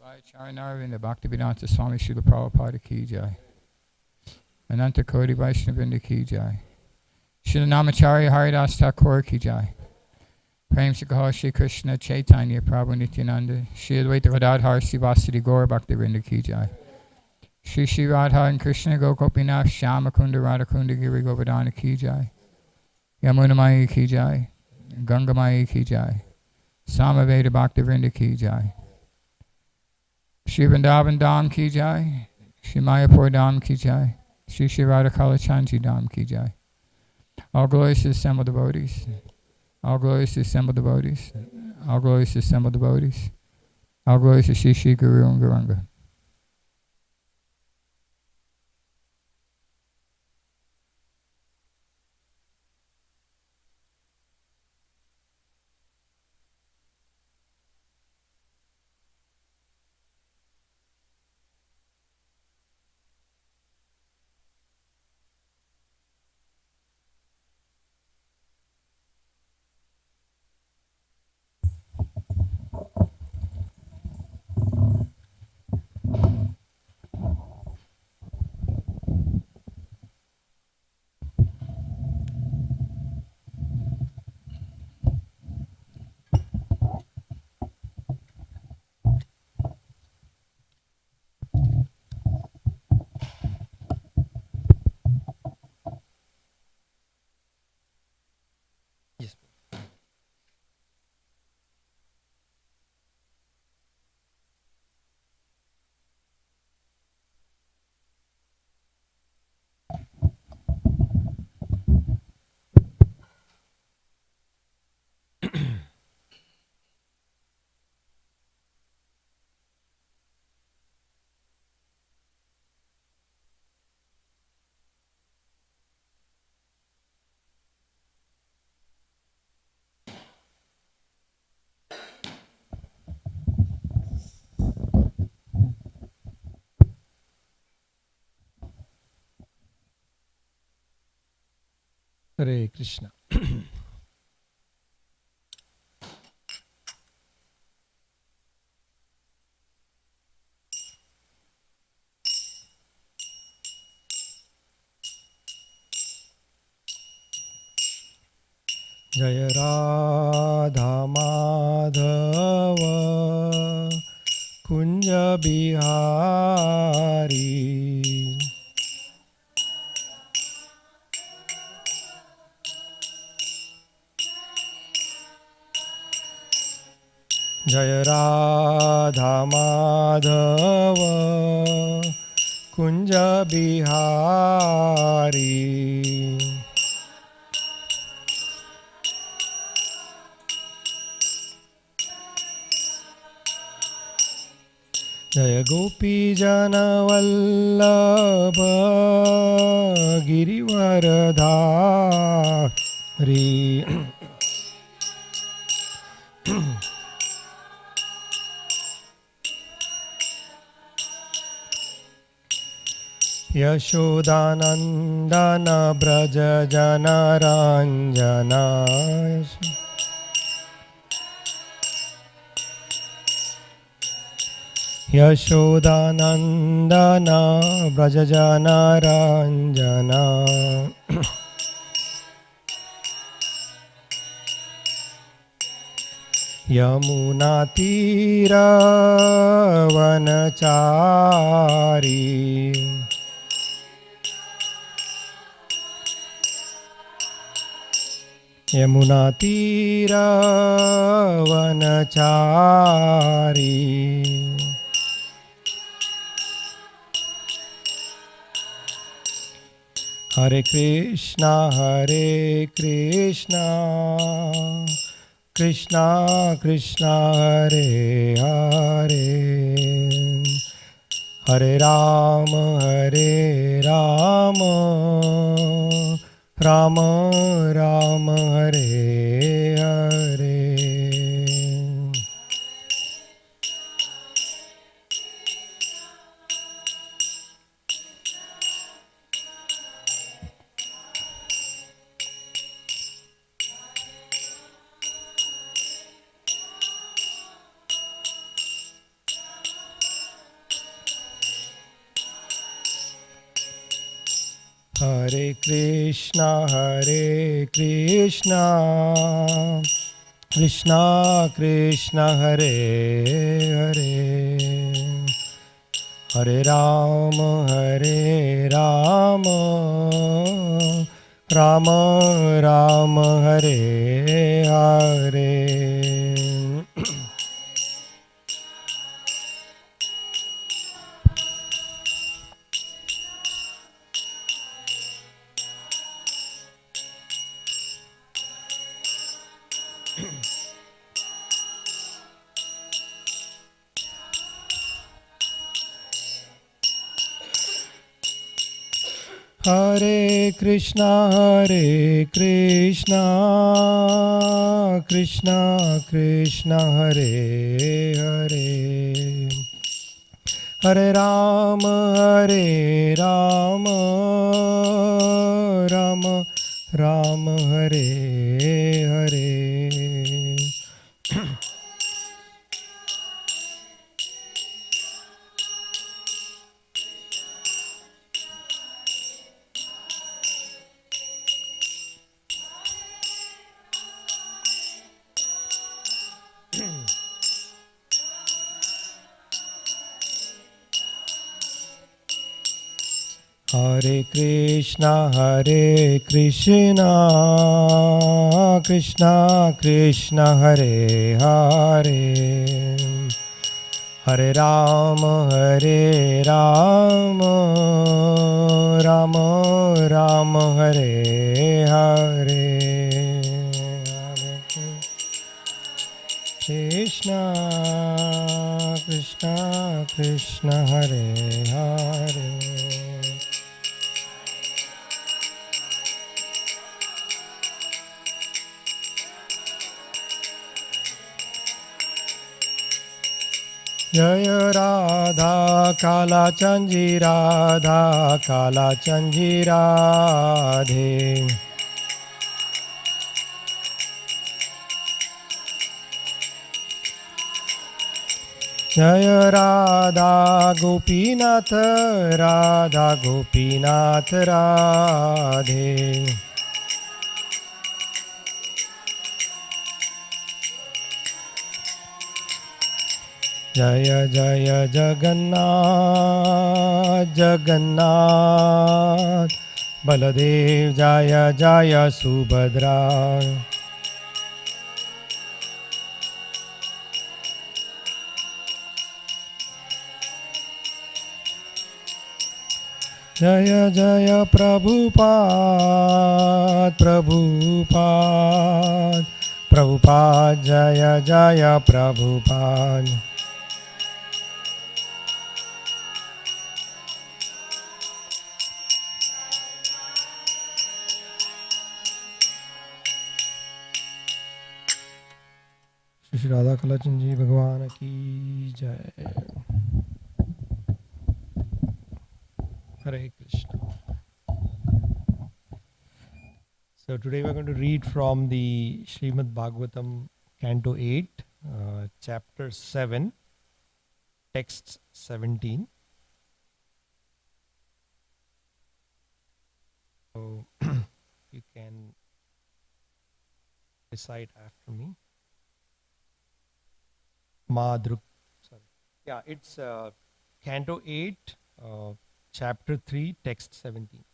Charanarvinda Bhaktivedanta Swami Srila Prabhupada Ki Jai. Ananta Koti Vaishnavinda Ki Jai. Srila Namacharya Haridas Thakur Ki Jai. Prem Shri Shri Krishna Chaitanya Prabhu Nityananda. Shri Advaita Gadadhar Sivasadi Gaur Bhaktivedanta Ki Jai. Shri Shri Radha and Krishna Gokopinath Shyama Kunda Radhakunda Giri Govardhana Ki Jai. Yamuna Maya Ki Jai. Ganga Maya Ki Jai. Samaveda Bhaktivedanta Ki Jai. Shri Vrindavan Dham Ki Jai. Shri Mayapur Dham Ki Jai. Shri Shri Radha Kalachandji Dham Ki Jai. All glories to assembled devotees. All glories to assembled devotees. All glories to assembled devotees. All glories to Shri Shri Guru and Gauranga. Yes. Hare Krishna. Jaya Radha Madhava Kunja Bihari Jaya Radha Madhava Kunja Bihari Jaya Gopi Jana Vallabha Girivaradhari Yashodanandana Braja Jana Ranjana Yashodanandana Braja Jana Ranjana Yamuna Tira Vanachari Yamuna Tira Vanachari Hare Krishna Krishna Krishna Hare Hare Hare Rama Rama Rama Hare Hare Hare Krishna, Hare Krishna, Krishna Krishna, Hare Hare, Hare Rama, Hare Rama, Rama Rama, Hare Hare. Hare Krishna, Krishna Krishna, Hare Hare, Hare Rama, Rama Rama, Hare Hare. Hare Krishna, Krishna Krishna, Hare Hare, Hare Rama, Rama Rama, Hare Hare, Hare Krishna, Krishna Krishna, Hare Hare. Jai Radha Kala Chanji Radha Kala Chanji Radhe, Jai Radha Gopinath Radha Gopinath Radhe, Jaya Jaya Jagannath Jagannath, Baladev Jaya Jaya Subhadra, Jaya Jaya Prabhupada Prabhupada, Prabhupada Jaya Jaya Prabhupada, Shri Radha Kalachan Ji Bhagwan ki jai. Hare Krishna. So today we are going to read from the Srimad Bhagavatam, Canto 8, Chapter 7, Text 17. So you can recite after me. Madruk. Sorry. Yeah, it's Canto 8, Chapter 3, Text 17.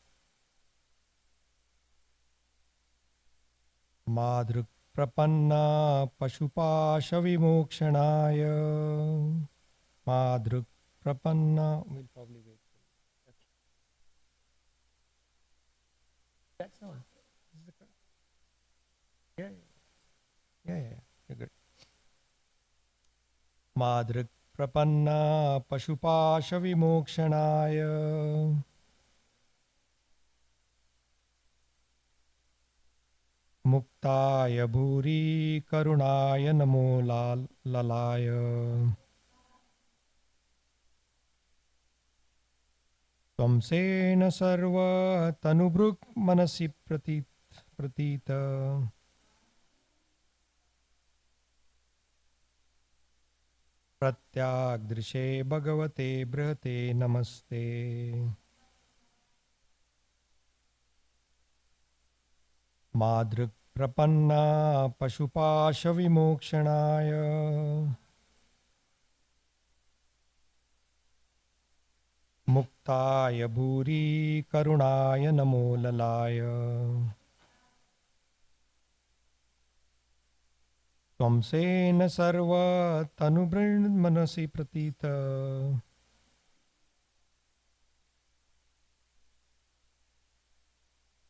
Madruk prapanna pashupasha vimokshanaya. Madruk prapanna. We'll probably wait. That's all. This is the correct. Yeah. You're good. Madruk prapanna pashupasha vimokshanaya. Muktaya bhuri karunaya namo lalaya. Tvamsena sarva tanubruk manasi pratita. Pratyagdrishe bhagavate brihate namaste. Madruk prapanna pashupasha vimokshanaya muktaya bhuri karunaya namo lalaya Tvamsena sarva tanubrin manasi pratita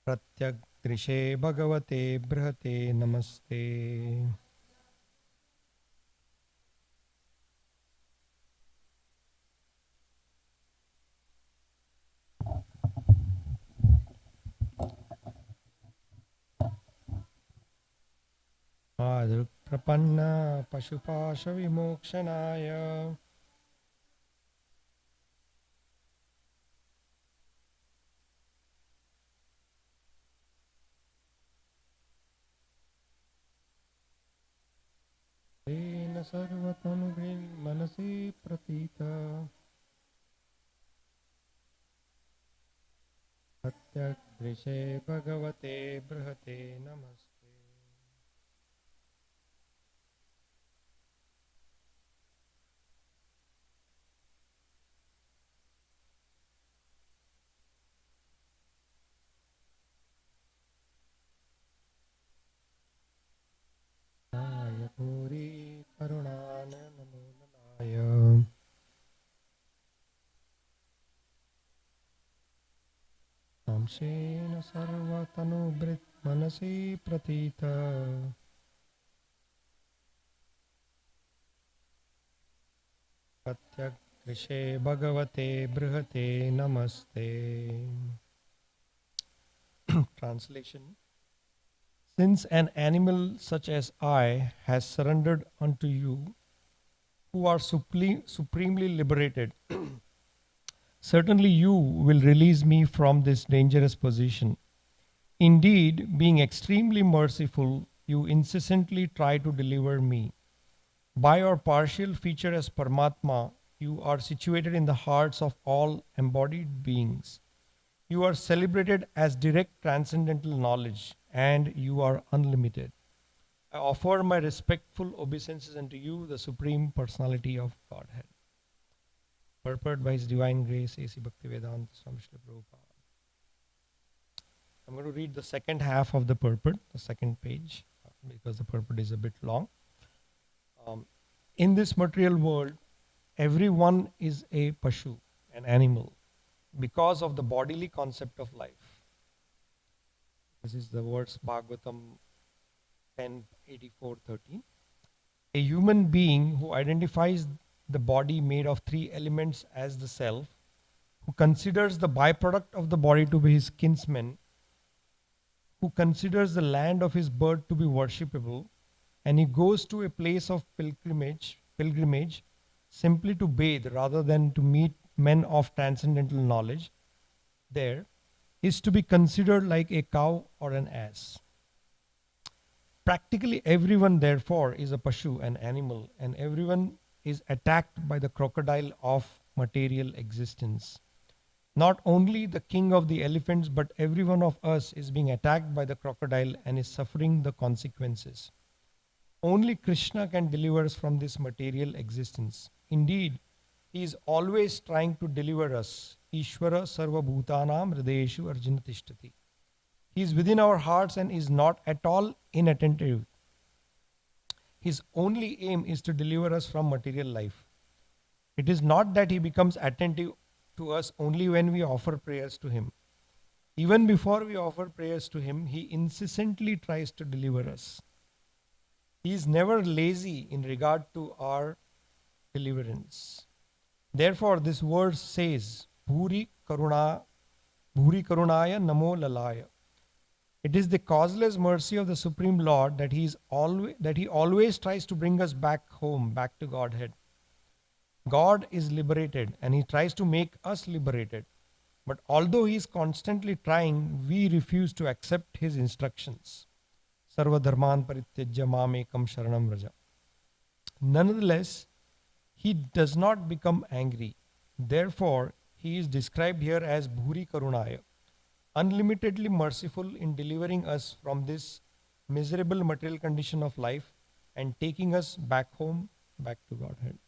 Pratyak drishe bhagavate brihate namaste. Madruk prapanna pashupasha vimokshanaya Tena sarvatanubhin manasi pratita Pratyak drishe bhagavate brihate namaste. Puri karunana namolalaya Tamsena sarvatanubhrit manasi pratita Pratyak drishe bhagavate brihate namaste. Translation. Since an animal such as I has surrendered unto you, who are supremely liberated, certainly you will release me from this dangerous position. Indeed, being extremely merciful, you incessantly try to deliver me. By your partial feature as Paramatma, you are situated in the hearts of all embodied beings. You are celebrated as direct transcendental knowledge, and you are unlimited. I offer my respectful obeisances unto you, the Supreme Personality of Godhead. Purport by His Divine Grace, A.C. Bhaktivedanta Swami Srila Prabhupada. I'm going to read the second half of the purport, the second page, because the purport is a bit long. In this material world, everyone is a pashu, an animal, because of the bodily concept of life. This is the words Bhagavatam 10:84-13. A human being who identifies the body made of three elements as the self, who considers the byproduct of the body to be his kinsman, who considers the land of his birth to be worshipable, and he goes to a place of pilgrimage simply to bathe rather than to meet men of transcendental knowledge, there is to be considered like a cow or an ass. Practically everyone, therefore, is a pashu, an animal, and everyone is attacked by the crocodile of material existence. Not only the king of the elephants, but every one of us is being attacked by the crocodile and is suffering the consequences. Only Krishna can deliver us from this material existence. Indeed, he is always trying to deliver us. Ishvara sarva bhutanam hridayeshu arjuna tishtati. He is within our hearts and is not at all inattentive. His only aim is to deliver us from material life. It is not that he becomes attentive to us only when we offer prayers to him. Even before we offer prayers to him, he incessantly tries to deliver us. He is never lazy in regard to our deliverance. Therefore, this verse says, Bhuri Karunaya Namo Lalaya. It is the causeless mercy of the Supreme Lord that he always tries to bring us back home, back to Godhead. God is liberated and he tries to make us liberated. But although he is constantly trying, we refuse to accept his instructions. Sarva dharman parityajya mamekam sharanam vraja. Nonetheless, he does not become angry. Therefore, he is described here as Bhuri Karunaya. unlimitedly merciful in delivering us from this miserable material condition of life and taking us back home, back to Godhead.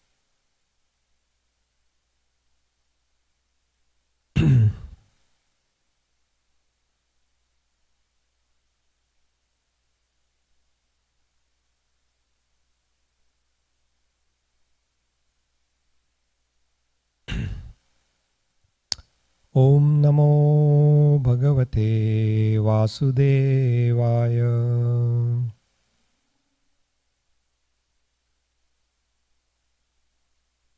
Om Namo Bhagavate Vasudevaya.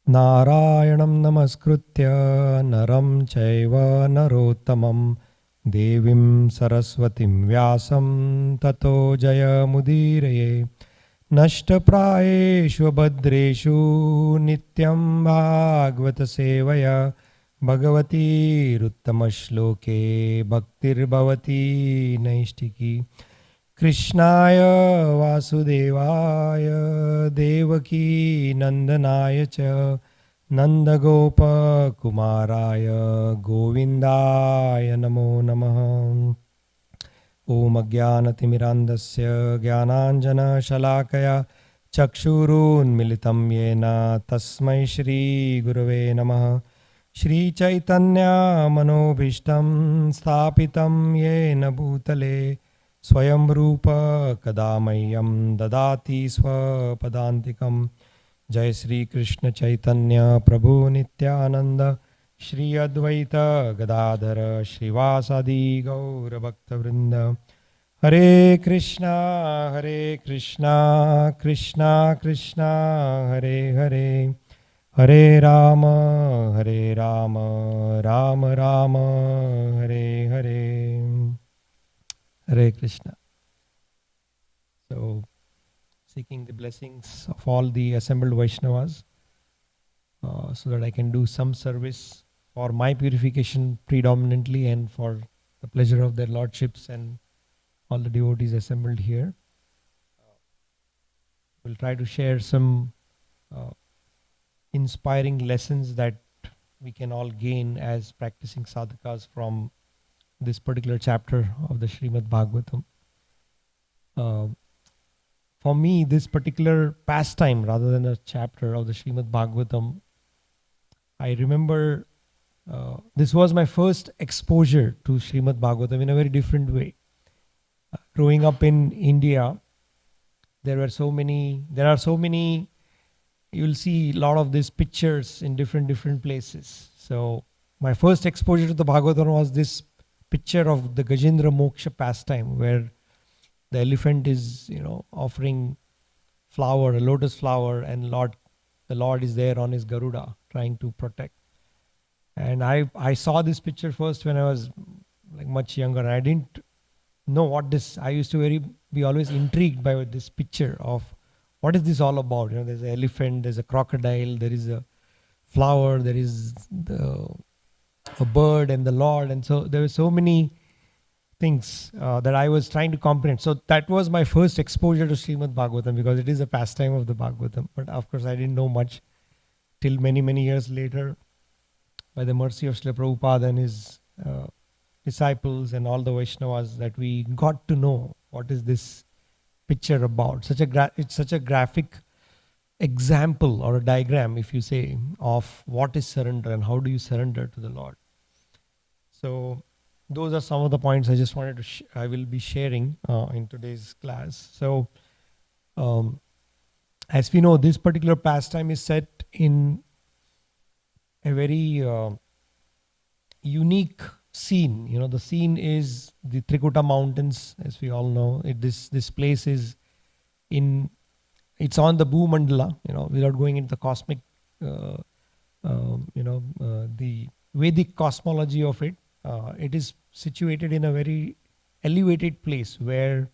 Narayanam Namaskritya Naram Chaiva Narottamam Devim Saraswatim Vyasam Tato Jaya Mudiraye Nashtaprayeshu Bhadreshu Nityam Bhagavata Sevaya Bhagavati Ruttama-shloke Bhaktir Bhavati Naishtiki Krishnaya Vasudevaya Devaki Nandanaya Cha Nandagopa Kumaraya Govindaya Namo Namaha. Om Ajnanatimirandasya Jnananjana Shalakaya Chakshurun Militam Yena Tasmai Shri Gurave Namaha. Shri Chaitanya Manobhishtam Sthapitam Yena Bhutale Swayam Rupa Kadamayam Dadati Swapadantikam. Jai Shri Krishna Chaitanya Prabhu Nityananda Shri Advaita Gadadhara Shrivasadi Gaura Bhakta Vrinda. Hare Krishna Krishna Krishna Hare Hare Hare Rama Rama Rama Hare Hare. Hare Krishna. So, seeking the blessings of all the assembled Vaishnavas so that I can do some service for my purification predominantly and for the pleasure of their lordships and all the devotees assembled here. We'll try to share some inspiring lessons that we can all gain as practicing sadhakas from this particular chapter of the Srimad Bhagavatam. For me, this particular pastime, rather than a chapter of the Srimad Bhagavatam, I remember this was my first exposure to Srimad Bhagavatam in a very different way. Growing up in India, there are so many, you'll see a lot of these pictures in different places. So my first exposure to the Bhagavatam was this picture of the Gajendra Moksha pastime, where the elephant is, offering flower, a lotus flower, and the Lord is there on his Garuda trying to protect. And I saw this picture first when I was like much younger. I didn't know what this. I used to be always intrigued by this picture of what is this all about. There's an elephant, there's a crocodile, there is a flower, there is a bird and the Lord, and so there were so many things that I was trying to comprehend. So that was my first exposure to Srimad Bhagavatam, because it is a pastime of the Bhagavatam. But of course, I didn't know much till many years later, by the mercy of Srila Prabhupada and his disciples and all the Vaishnavas, that we got to know what is this picture about. It's such a graphic example or a diagram, if you say, of what is surrender and how do you surrender to the Lord. So those are some of the points I just wanted to I will be sharing in today's class. So as we know, this particular pastime is set in a very unique scene. The scene is the Trikuta Mountains, as we all know. This place is it's on the Bhumandala, without going into the cosmic, the Vedic cosmology of it. It is situated in a very elevated place where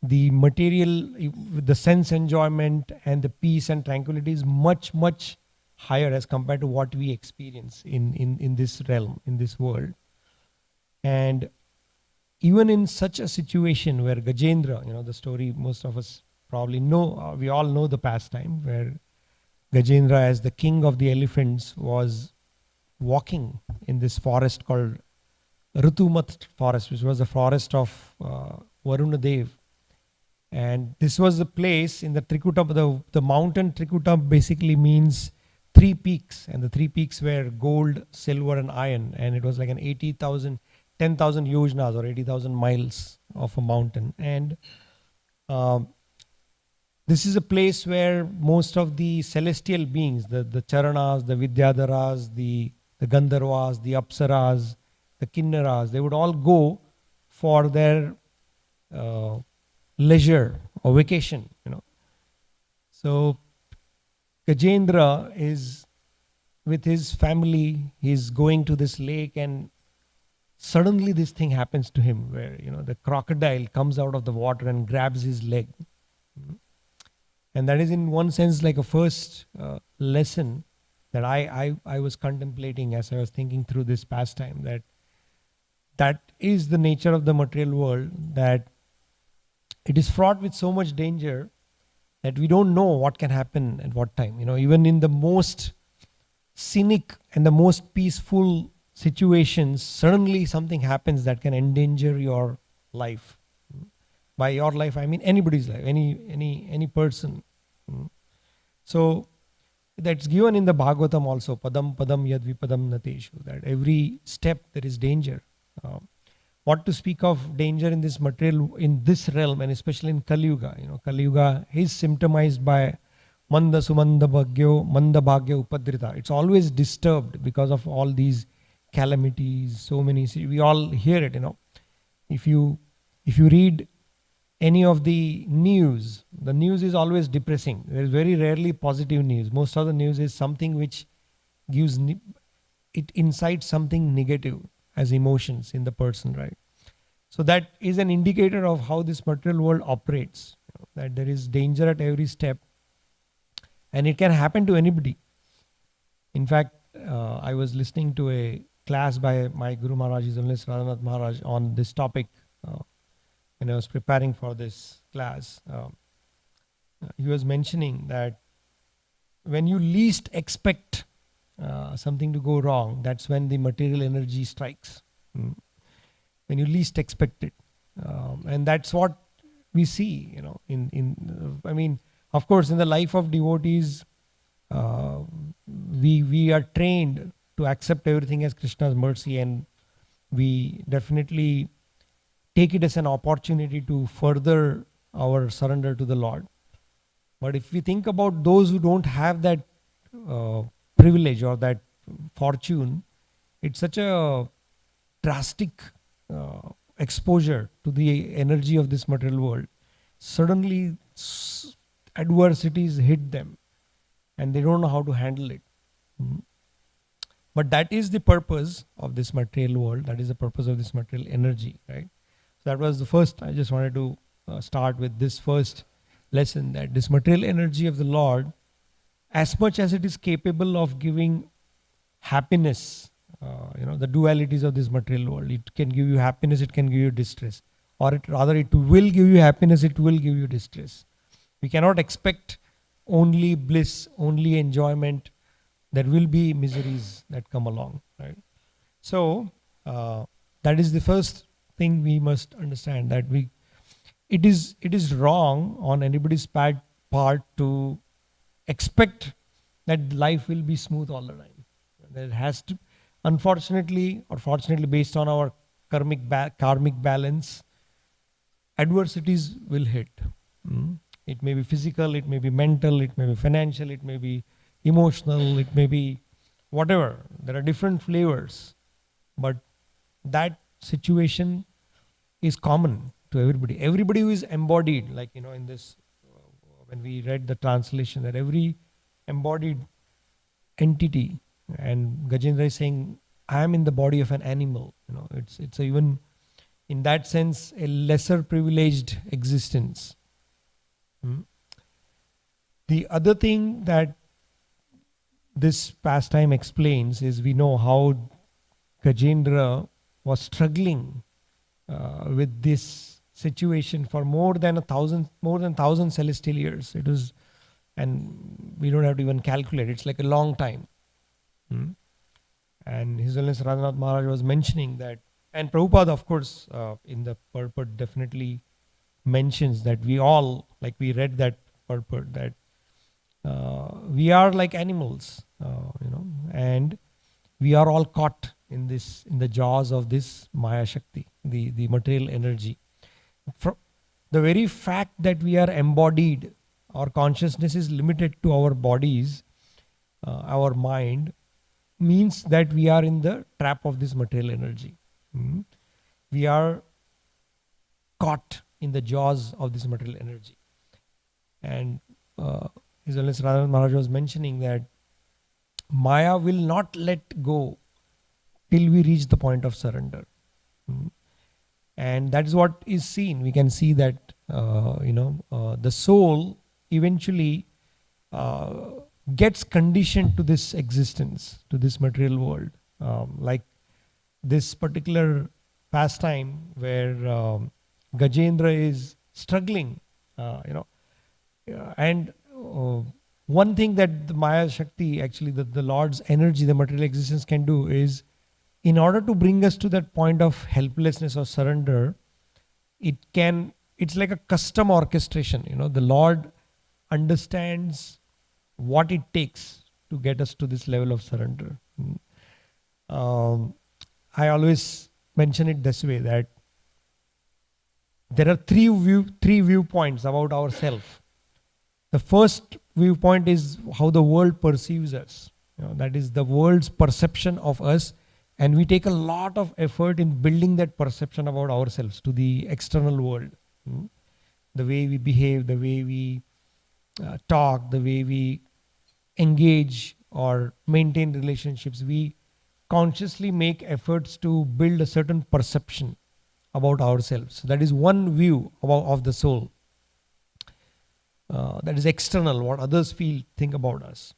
the material, the sense enjoyment and the peace and tranquility is much higher as compared to what we experience in this realm, in this world. And even in such a situation where Gajendra, the story most of us probably know, we all know the pastime, where Gajendra, as the king of the elephants, was walking in this forest called Rutumat forest, which was the forest of Varuna Dev. And this was the place in the Trikuta. The mountain Trikuta basically means three peaks, and the three peaks were gold, silver, and iron. And it was like an 10,000 yojnas or 80,000 miles of a mountain. And this is a place where most of the celestial beings, the Charanas, the Vidyadharas, the Gandharvas, the Apsaras, the Kinnaras, they would all go for their leisure or vacation, So Gajendra is with his family, he's going to this lake, and suddenly this thing happens to him where, the crocodile comes out of the water and grabs his leg. And that is in one sense like a first lesson that I was contemplating as I was thinking through this pastime, that is the nature of the material world, that it is fraught with so much danger that we don't know what can happen at what time. Even in the most scenic and the most peaceful situations, suddenly something happens that can endanger your life. By your life, I mean anybody's life, any person. So that's given in the Bhagavatam also, padam padam yad vipadam nateshu, that every step there is danger. What to speak of danger in this material, in this realm, and especially in Kali Yuga. Kali Yuga is symptomized by manda sumanda bhagyo upadrita. It's always disturbed because of all these calamities, so many. We all hear it, If you read any of the news is always depressing. There is very rarely positive news. Most of the news is something which gives, it incites something negative as emotions in the person, right? So that is an indicator of how this material world operates, that there is danger at every step, and it can happen to anybody. In fact, I was listening to a class by my Guru Maharaj, His Holiness Radhanath Maharaj, on this topic when I was preparing for this class. He was mentioning that when you least expect something to go wrong, that's when the material energy strikes. When you least expect it. And that's what we see, I mean, of course, in the life of devotees, we are trained to accept everything as Krishna's mercy, and we definitely take it as an opportunity to further our surrender to the Lord. But if we think about those who don't have that privilege or that fortune, it's such a drastic exposure to the energy of this material world. Suddenly adversities hit them and they don't know how to handle it. But that is the purpose of this material world. That is the purpose of this material energy, right? So that was the first. I just wanted to start with this first lesson, that this material energy of the Lord, as much as it is capable of giving happiness, the dualities of this material world, it can give you happiness, it can give you distress, or it will give you happiness, it will give you distress. We cannot expect only bliss, only enjoyment. There will be miseries that come along, right? So that is the first thing we must understand, that it is wrong on anybody's part to expect that life will be smooth all the time. There has to, unfortunately or fortunately, based on our karmic balance, adversities will hit. It may be physical, it may be mental, it may be financial, it may be emotional, it may be whatever. There are different flavors, but that situation is common to everybody. Everybody who is embodied, like in this, when we read the translation, that every embodied entity, and Gajendra is saying, I am in the body of an animal. It's even in that sense a lesser privileged existence. The other thing that this pastime explains is, we know how Gajendra was struggling with this situation for more than 1,000 celestial years. It was, and we don't have to even calculate. It's like a long time. And His Holiness Radhanath Maharaj was mentioning that And Prabhupada, of course, in the purport definitely mentions that we all, like we read that purport, that we are like animals, and we are all caught in the jaws of this Maya Shakti, the material energy. The very fact that we are embodied, our consciousness is limited to our bodies, our mind, means that we are in the trap of this material energy. We are caught in the jaws of this material energy. And His Holiness Radha Maharaj was mentioning that Maya will not let go till we reach the point of surrender. And that is what is seen. We can see that the soul eventually gets conditioned to this existence, to this material world. Like this particular pastime where Gajendra is struggling, and one thing that the Maya Shakti, actually the Lord's energy, the material existence can do is, in order to bring us to that point of helplessness or surrender, it's like a custom orchestration. The Lord understands what it takes to get us to this level of surrender. I always mention it this way, that there are three viewpoints about ourselves. The first viewpoint is how the world perceives us. That is the world's perception of us, and we take a lot of effort in building that perception about ourselves to the external world. The way we behave, the way we talk, the way we engage or maintain relationships, we consciously make efforts to build a certain perception about ourselves. So that is one view of the soul. That is external, what others think about us.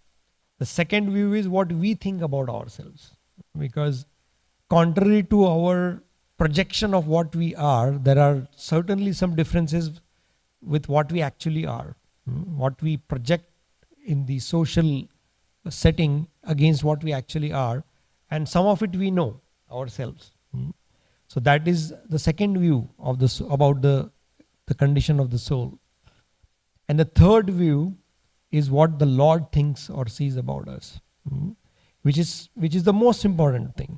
The second view is what we think about ourselves. Because contrary to our projection of what we are, there are certainly some differences with what we actually are. What we project in the social setting against what we actually are, and some of it we know ourselves. So that is the second view of about the condition of the soul. And the third view is what the Lord thinks or sees about us, which is the most important thing.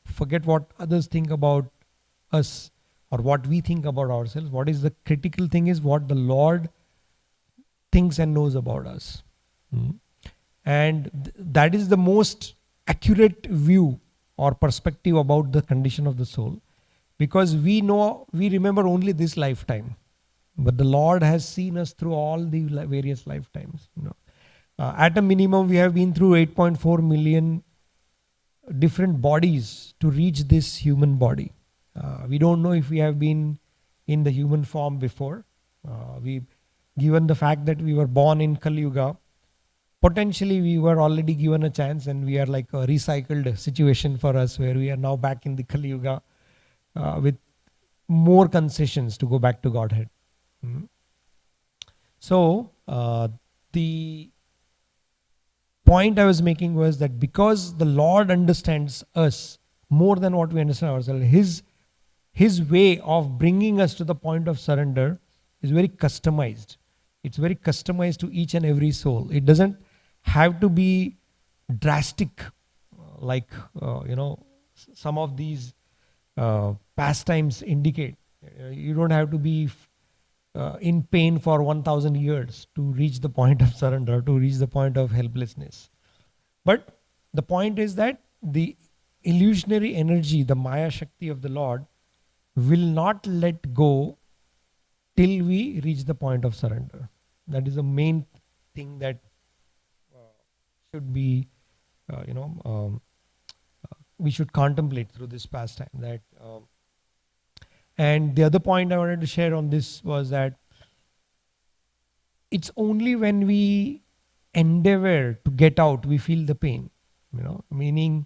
Forget what others think about us or what we think about ourselves. What is the critical thing is what the Lord thinks and knows about us. And that is the most accurate view or perspective about the condition of the soul, because we remember only this lifetime, but the Lord has seen us through all the various lifetimes. At a minimum, we have been through 8.4 million different bodies to reach this human body. We don't know if we have been in the human form before. Given the fact that we were born in Kali Yuga, potentially we were already given a chance, and we are like a recycled situation for us, where we are now back in the Kali Yuga with more concessions to go back to Godhead. So the point I was making was that because the Lord understands us more than what we understand ourselves, His way of bringing us to the point of surrender is very customized. It's very customized to each and every soul. It doesn't have to be drastic, like some of these pastimes indicate. You don't have to be in pain for 1,000 years to reach the point of surrender, to reach the point of helplessness. But the point is that the illusionary energy, the Maya Shakti of the Lord, will not let go till we reach the point of surrender. That is the main thing that should be, we should contemplate through this pastime. And the other point I wanted to share on this was that it's only when we endeavor to get out, we feel the pain. Meaning,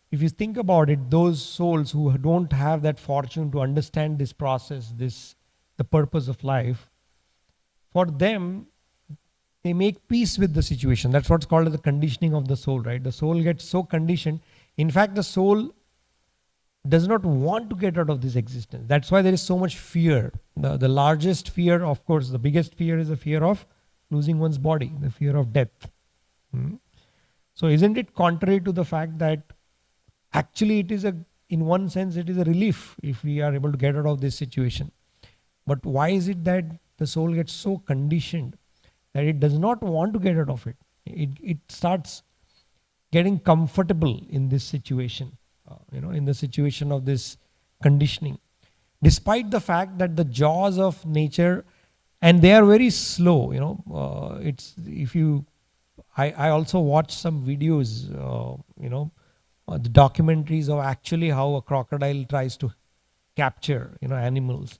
if you think about it, those souls who don't have that fortune to understand this process, the purpose of life, for them, they make peace with the situation. That's what's called the conditioning of the soul, right? The soul gets so conditioned. In fact, the soul does not want to get out of this existence. That's why there is so much fear. The largest fear, of course, the biggest fear is the fear of losing one's body, the fear of death. Hmm. So isn't it contrary to the fact that actually it is in one sense, it is a relief if we are able to get out of this situation. But why is it that the soul gets so conditioned that it does not want to get out of it? It starts getting comfortable in this situation, in the situation of this conditioning, despite the fact that the jaws of nature, and they are very slow. It's if you, I also watch some videos, the documentaries of actually how a crocodile tries to capture, animals,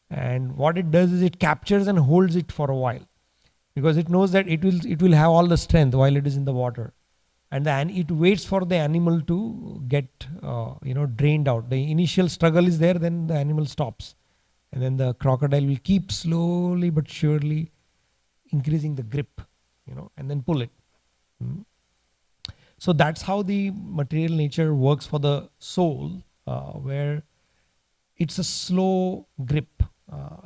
and what it does is it captures and holds it for a while, because it knows that it will have all the strength while it is in the water, and then it waits for the animal to get drained out. The initial struggle is there, then the animal stops, and then the crocodile will keep slowly but surely increasing the grip, and then pull it. Mm. So that's how the material nature works for the soul, where it's a slow grip.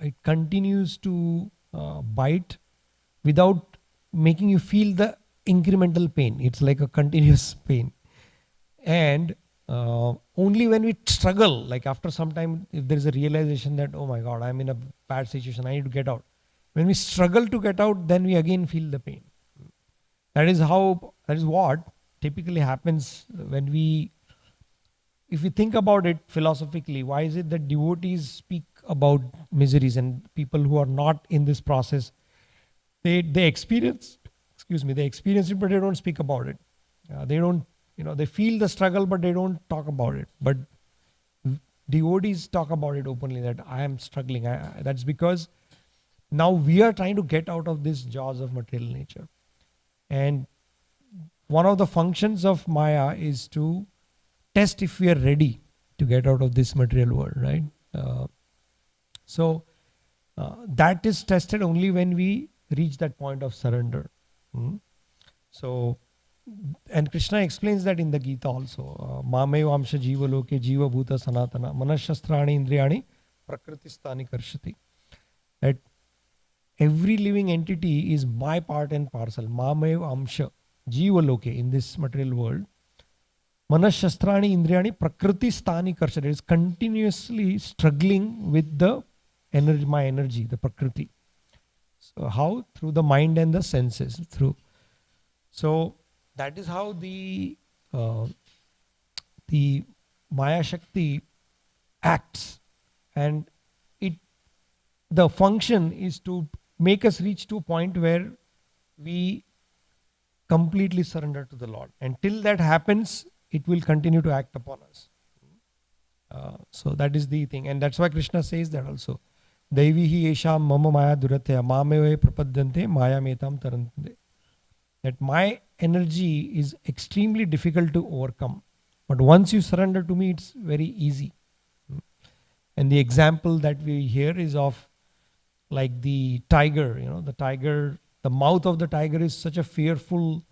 It continues to bite without making you feel the incremental pain. It's like a continuous pain. And only when we struggle, like after some time, if there is a realization that, oh my God, I'm in a bad situation, I need to get out. When we struggle to get out, then we again feel the pain. That is what typically happens when if we think about it philosophically. Why is it that devotees speak about miseries, and people who are not in this process, they experience it, but they don't speak about it. They don't, they feel the struggle, but they don't talk about it. But devotees talk about it openly, that I am struggling. That's because now we are trying to get out of this jaws of material nature. And one of the functions of Maya is to test if we are ready to get out of this material world, right? So that is tested only when we reach that point of surrender. So, and Krishna explains that in the Gita also. Mamev amsha jiva loke jiva bhuta sanatana manashastrani indriyani prakritistani karshati. That every living entity is my part and parcel. Mamev amsha jiva loke, in this material world. Manashastrani indriyani prakriti sthani karshati. It is continuously struggling with the energy, my energy, the prakriti. So how? Through the mind and the senses. So that is how the Maya Shakti acts, and the function is to make us reach to a point where we completely surrender to the Lord. And till that happens, it will continue to act upon us. So that is the thing, and that's why Krishna says that also. Daivihi esham mama maya duratya mameve prapadyante maya metam tarante. That my energy is extremely difficult to overcome, but once you surrender to me, it's very easy. And the example that we hear is of like the tiger. The mouth of the tiger is such a fearful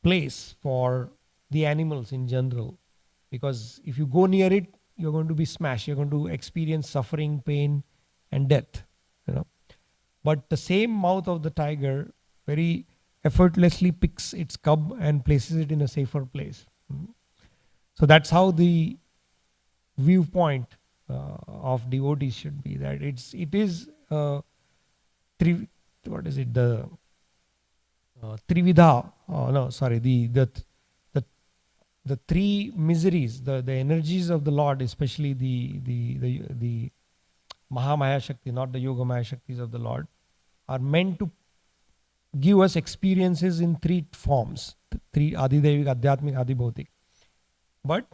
place for the animals in general, because if you go near it, you're going to be smashed. You're going to experience suffering, pain, and death. But the same mouth of the tiger very effortlessly picks its cub and places it in a safer place. So that's how the viewpoint of devotees should be. That it is the Trividha. The three miseries, the energies of the Lord, especially the Mahamaya Shakti, not the Yoga Maya Shaktis of the Lord, are meant to give us experiences in three forms: three Adidevik, Adhyatmik, Adibhautik. But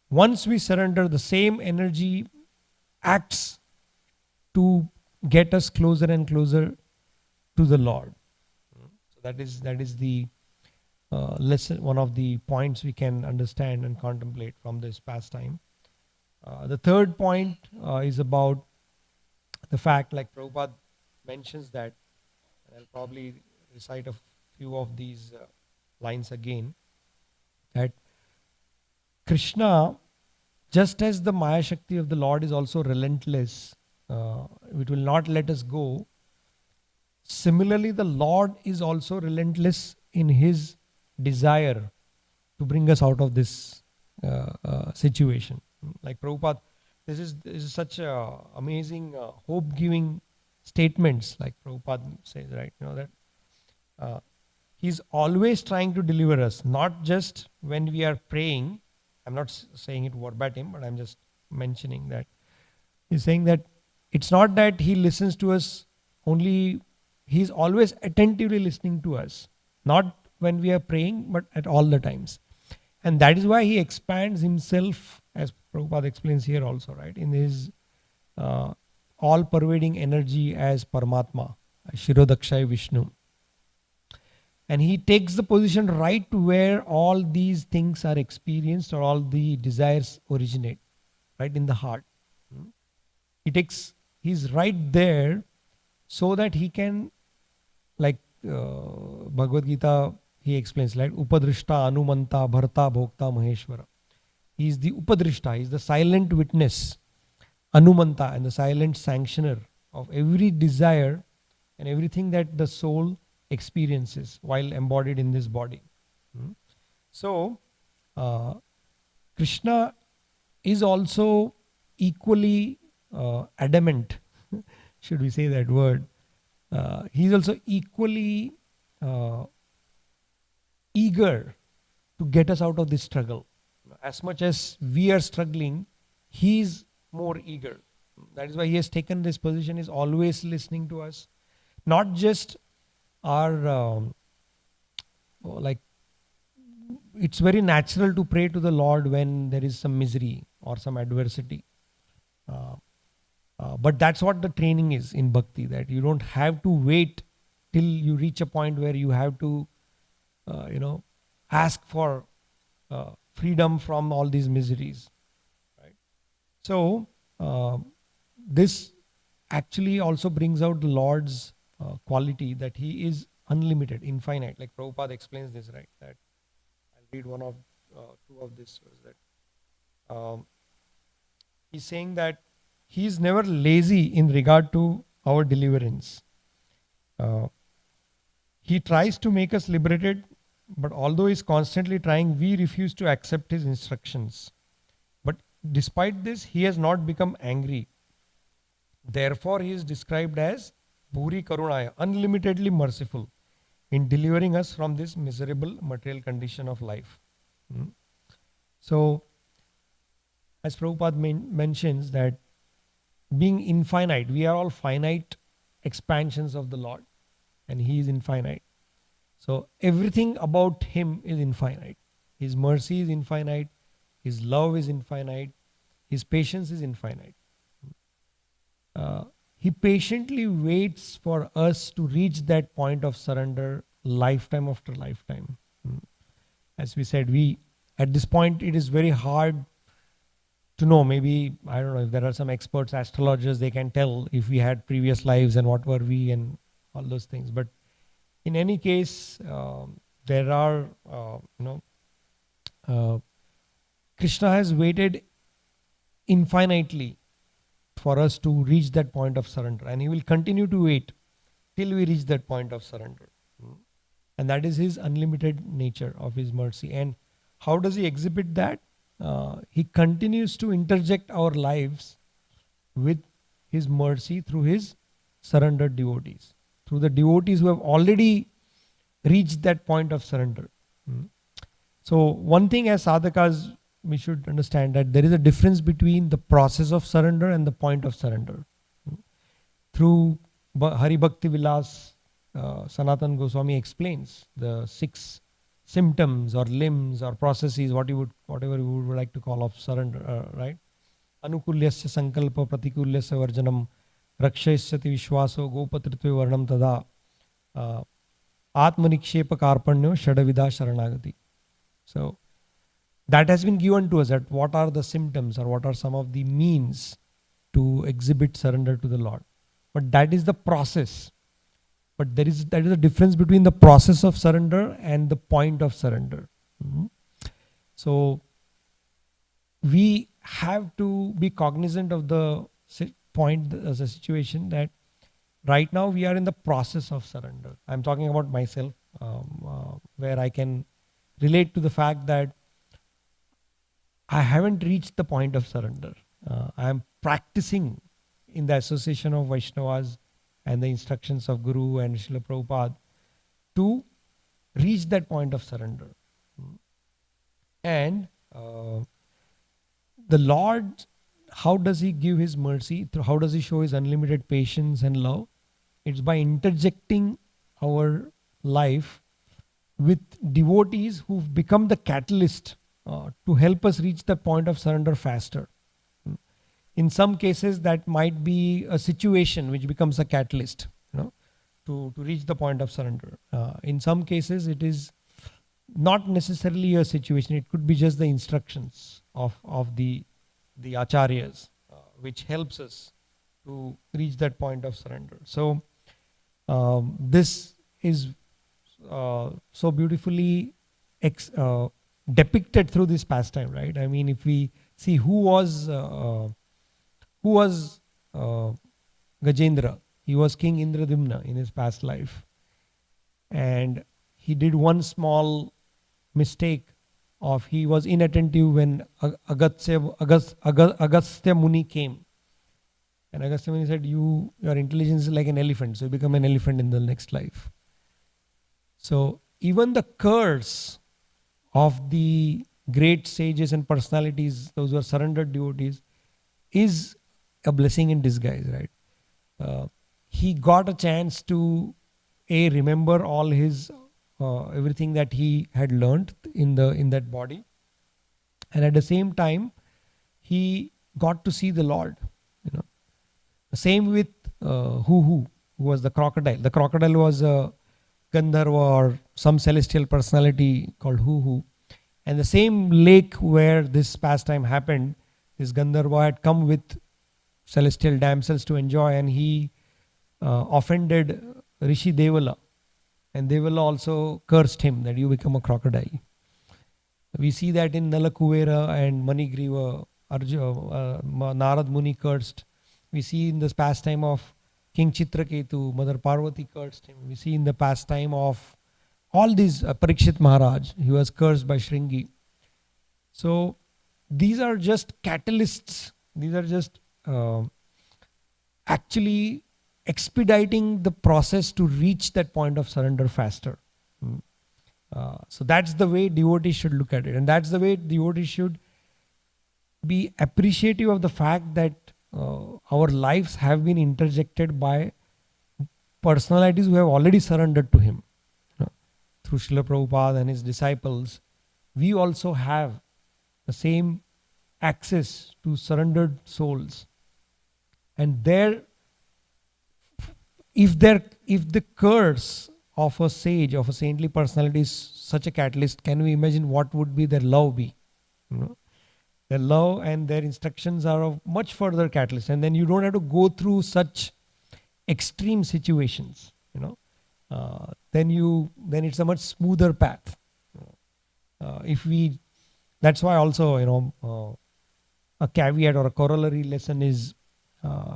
once we surrender, the same energy acts to get us closer and closer to the Lord. So that is the lesson, one of the points we can understand and contemplate from this pastime. The third point is about the fact, like Prabhupada mentions that, and I'll probably recite a few of these lines again, that Krishna just as the Maya Shakti of the Lord is also relentless, it will not let us go. Similarly, the Lord is also relentless in his desire to bring us out of this situation. Like Prabhupada, this is such amazing hope-giving statements. Like Prabhupada says, right? That uh, he's always trying to deliver us, not just when we are praying. I'm not saying it verbatim, but I'm just mentioning that he's saying that it's not that he listens to us only. He's always attentively listening to us, not when we are praying, but at all the times. And that is why he expands himself, as Prabhupada explains here also, right? In his all-pervading energy as Paramatma, Shirodakshay Vishnu. And he takes the position right to where all these things are experienced or all the desires originate, right in the heart. He's right there so that he can, like Bhagavad Gita, he explains, like Upadrishta, Anumanta, Bharta, Bhokta, Maheshwara. He is the Upadrishta, he is the silent witness, Anumanta, and the silent sanctioner of every desire and everything that the soul experiences while embodied in this body. So, Krishna is also equally adamant, should we say that word? He is also equally eager to get us out of this struggle. As much as we are struggling, he is more eager. That is why he has taken this position, is always listening to us. Not just our, like, it's very natural to pray to the Lord when there is some misery or some adversity. But that's what the training is in bhakti, that you don't have to wait till you reach a point where you have to, ask for freedom from all these miseries. Right? So, this actually also brings out the Lord's quality, that he is unlimited, infinite. Like Prabhupada explains this, right? That I'll read two of this. That he's saying that he is never lazy in regard to our deliverance. He tries to make us liberated, but although he's constantly trying, we refuse to accept his instructions. But despite this, he has not become angry. Therefore, he is described as Bhuri Karunaya, unlimitedly merciful in delivering us from this miserable material condition of life. So, as Prabhupada mentions that being infinite, we are all finite expansions of the Lord, and he is infinite. So everything about him is infinite. His mercy is infinite, his love is infinite, his patience is infinite. He patiently waits for us to reach that point of surrender lifetime after lifetime. As we said, at this point it is very hard to know. Maybe, I don't know, if there are some experts, astrologers, they can tell if we had previous lives and what were we and all those things. But in any case, there are, Krishna has waited infinitely for us to reach that point of surrender, and he will continue to wait till we reach that point of surrender. And that is his unlimited nature of his mercy. And how does he exhibit that? He continues to interject our lives with his mercy through his surrendered devotees, through the devotees who have already reached that point of surrender. So one thing as sadhakas, we should understand that there is a difference between the process of surrender and the point of surrender. Through Hari Bhakti Vilas, Sanatan Goswami explains the 6 symptoms or limbs or processes, whatever you would like to call, of surrender, right? Anukulyasya sankalpa pratikulyasya varjanam rakshayasyati vishwaso gopatritve varnam tada atmanikshepa karpanyo shadavida sharanagati. So that has been given to us, that what are the symptoms or what are some of the means to exhibit surrender to the Lord. But that is the process. But that is a difference between the process of surrender and the point of surrender. So we have to be cognizant of the point, as a situation that right now we are in the process of surrender. I'm talking about myself, where I can relate to the fact that I haven't reached the point of surrender. I'm practicing in the association of Vaishnavas and the instructions of Guru and Srila Prabhupada to reach that point of surrender. And the Lord, how does He give His mercy? How does He show His unlimited patience and love? It's by interjecting our life with devotees who've become the catalyst to help us reach the point of surrender faster. In some cases, that might be a situation which becomes a catalyst, to reach the point of surrender. In some cases, it is not necessarily a situation. It could be just the instructions of the acharyas, which helps us to reach that point of surrender. So this is so beautifully depicted through this pastime, right? I mean, if we see who was Gajendra, he was King Indradimna in his past life, and he did one small mistake of he was inattentive when Agastya Muni came, and Agastya Muni said, your intelligence is like an elephant, so you become an elephant in the next life. So even the curse of the great sages and personalities, those who are surrendered devotees, is a blessing in disguise, right? He got a chance to remember all his everything that he had learned in that body, and at the same time he got to see the Lord. Same with who was the crocodile. The crocodile was a Gandharva or some celestial personality called Hu. And the same lake where this pastime happened, this Gandharva had come with celestial damsels to enjoy, and he offended Rishi Devala. And Devala also cursed him that you become a crocodile. We see that in Nalakuvera and Manigriva, Narad Muni cursed. We see in this pastime of King Chitraketu, Mother Parvati cursed him. We see in the pastime of all these, Parikshit Maharaj, he was cursed by Shringi. So these are just catalysts. These are just actually expediting the process to reach that point of surrender faster. So that's the way devotees should look at it. And that's the way devotees should be appreciative of the fact that our lives have been interjected by personalities who have already surrendered to Him. Through Srila Prabhupada and his disciples, we also have the same access to surrendered souls. And if the curse of a sage, of a saintly personality is such a catalyst, can we imagine what would be their love be? Their love and their instructions are of much further catalyst, and then you don't have to go through such extreme situations. Then it's a much smoother path. That's why also a caveat or a corollary lesson is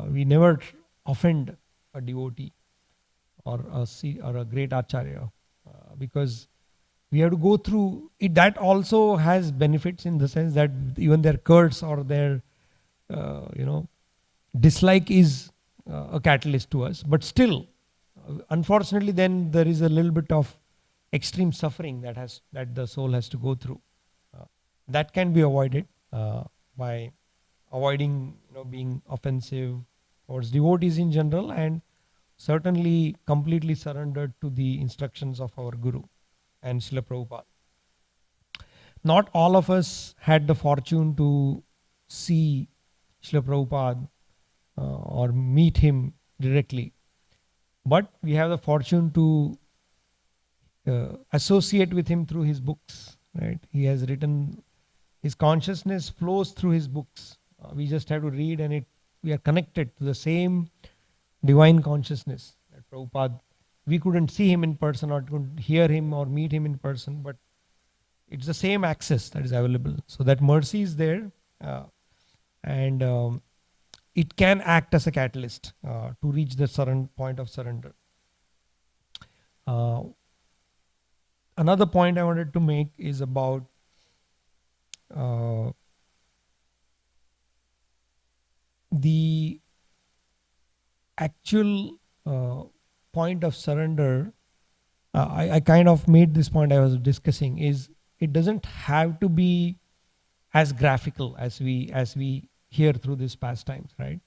we never offend a devotee or a great acharya, because we have to go through it. That also has benefits in the sense that even their curse or their dislike is a catalyst to us. But still, unfortunately, then there is a little bit of extreme suffering that the soul has to go through. That can be avoided by avoiding being offensive towards devotees in general, and certainly completely surrendered to the instructions of our Guru and Srila Prabhupada. Not all of us had the fortune to see Srila Prabhupada or meet him directly, but we have the fortune to associate with him through his books. Right? He has written, his consciousness flows through his books. We just have to read, and we are connected to the same divine consciousness that Prabhupada. We couldn't see him in person or couldn't hear him or meet him in person, but it's the same access that is available. So that mercy is there. and it can act as a catalyst to reach the point of surrender. Another point I wanted to make is about the actual point of surrender. I kind of made this point I was discussing, is it doesn't have to be as graphical as we hear through these pastimes, right?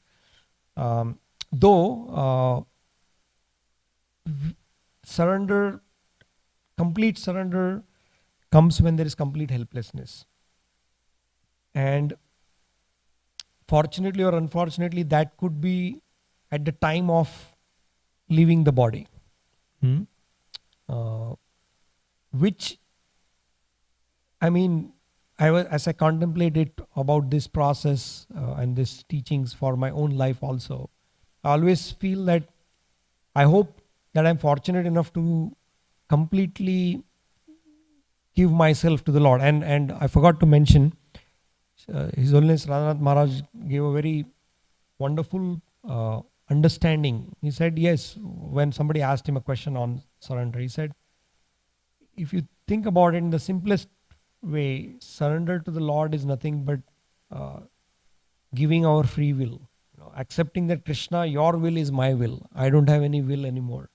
Though surrender, complete surrender comes when there is complete helplessness. And fortunately or unfortunately, that could be at the time of leaving the body. Which, I mean, as I contemplated about this process and these teachings for my own life also, I always feel that I hope that I'm fortunate enough to completely give myself to the Lord. And I forgot to mention, His Holiness Radhanath Maharaj gave a very wonderful understanding. He said, yes, when somebody asked him a question on surrender, he said, if you think about it in the simplest way, surrender to the Lord is nothing but giving our free will. Accepting that, Krishna, your will is my will. I don't have any will anymore.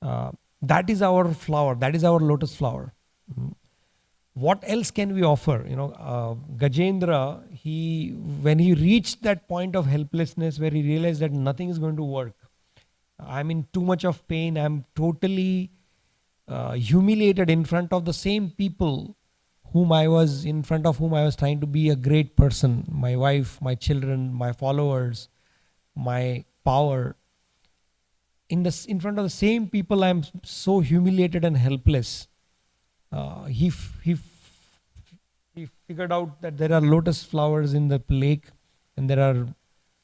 That is our flower. That is our lotus flower. What else can we offer? Gajendra, when he reached that point of helplessness where he realized that nothing is going to work, I'm in too much of pain, I'm totally humiliated in front of the same people whom I was trying to be a great person, my wife, my children, my followers, my power. In front of the same people, I'm so humiliated and helpless. He figured out that there are lotus flowers in the lake, and there are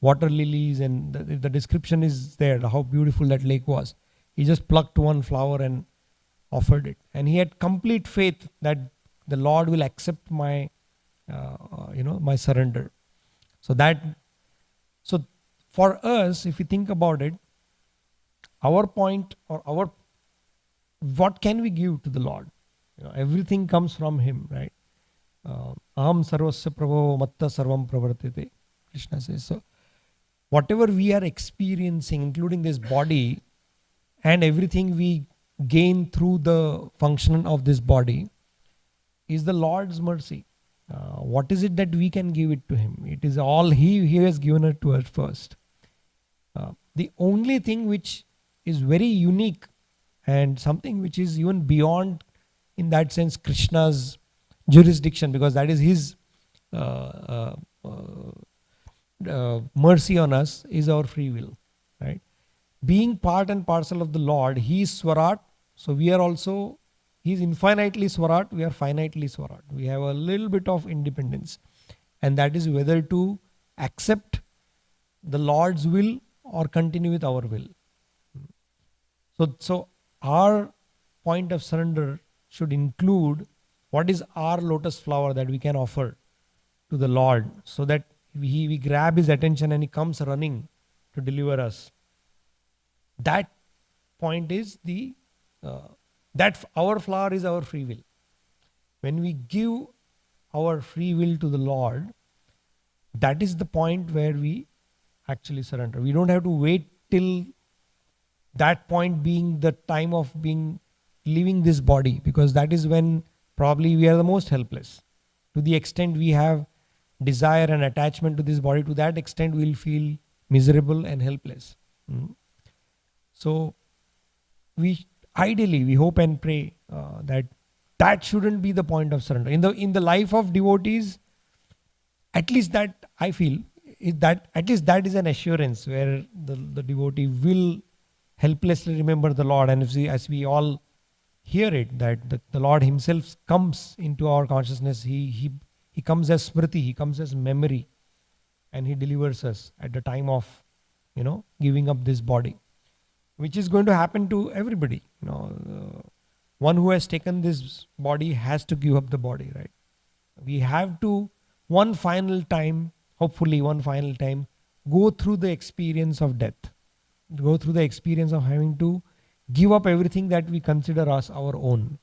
water lilies, and the description is there, how beautiful that lake was. He just plucked one flower and offered it, and he had complete faith that the Lord will accept my my surrender. So for us, if we think about it, our point, or what can we give to the Lord? Everything comes from Him, right? Aham sarvasya prabho matta sarvam pravartite, Krishna says. So whatever we are experiencing, including this body and everything we gain through the function of this body, is the Lord's mercy. What is it that we can give it to Him? It is all He has given it to us first. The only thing which is very unique and something which is even beyond, in that sense, Krishna's jurisdiction, because that is His mercy on us, is our free will, right? Being part and parcel of the Lord, He is Swarat, so we are also, He is infinitely Swarat, we are finitely Swarat. We have a little bit of independence, and that is whether to accept the Lord's will or continue with our will. So our point of surrender should include what is our lotus flower that we can offer to the Lord, so that we grab His attention and He comes running to deliver us. That point is that our flower is our free will. When we give our free will to the Lord, that is the point where we actually surrender. We don't have to wait till that point being the time of leaving this body, because that is when probably we are the most helpless. To the extent we have desire and attachment to this body, to that extent we'll feel miserable and helpless. So ideally we hope and pray that shouldn't be the point of surrender. In the life of devotees, at least that I feel, at least that is an assurance where the devotee will helplessly remember the Lord. And as we all hear it, that the Lord Himself comes into our consciousness, He comes as smriti, He comes as memory, and He delivers us at the time of giving up this body, which is going to happen to everybody. One who has taken this body has to give up the body, right? We have to one final time, hopefully one final time, go through the experience of death, go through the experience of having to give up everything that we consider as our own.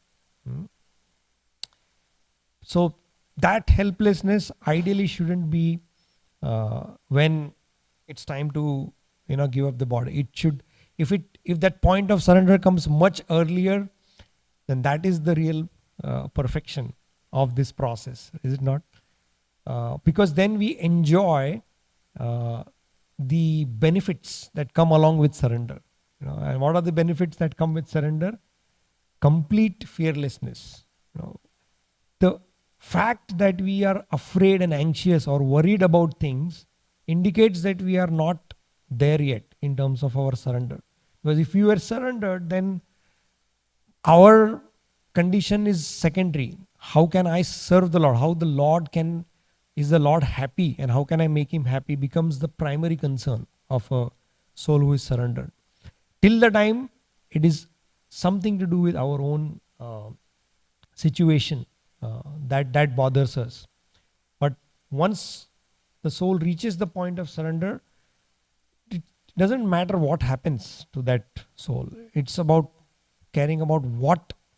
So that helplessness ideally shouldn't be when it's time to give up the body. It should, if that point of surrender comes much earlier, then that is the real perfection of this process, is it not? Because then we enjoy the benefits that come along with surrender. And what are the benefits that come with surrender? Complete fearlessness. The fact that we are afraid and anxious or worried about things indicates that we are not there yet in terms of our surrender. Because if we were surrendered, then our condition is secondary. How can I serve the Lord? How the Lord is the Lord happy, and how can I make him happy becomes the primary concern of a soul who is surrendered. Till the time it is something to do with our own situation that bothers us. But once the soul reaches the point of surrender, it doesn't matter what happens to that soul. It's about caring about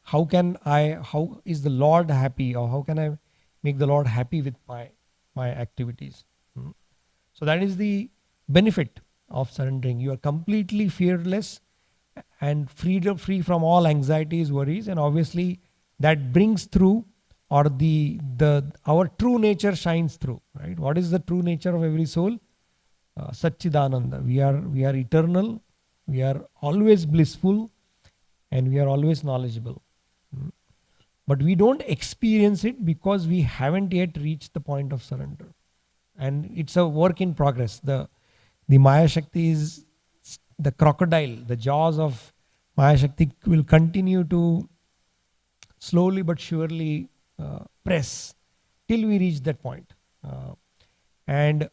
how is the Lord happy, or how can I make the Lord happy with my activities. So that is the benefit of surrendering. You are completely fearless and free from all anxieties, worries, and obviously that brings through, or our true nature shines through, right? What is the true nature of every soul? Satchidananda. We are eternal, we are always blissful, and we are always knowledgeable. But we don't experience it because we haven't yet reached the point of surrender. And it's a work in progress. The Maya Shakti is the crocodile. The jaws of Maya Shakti will continue to slowly but surely press till we reach that point. And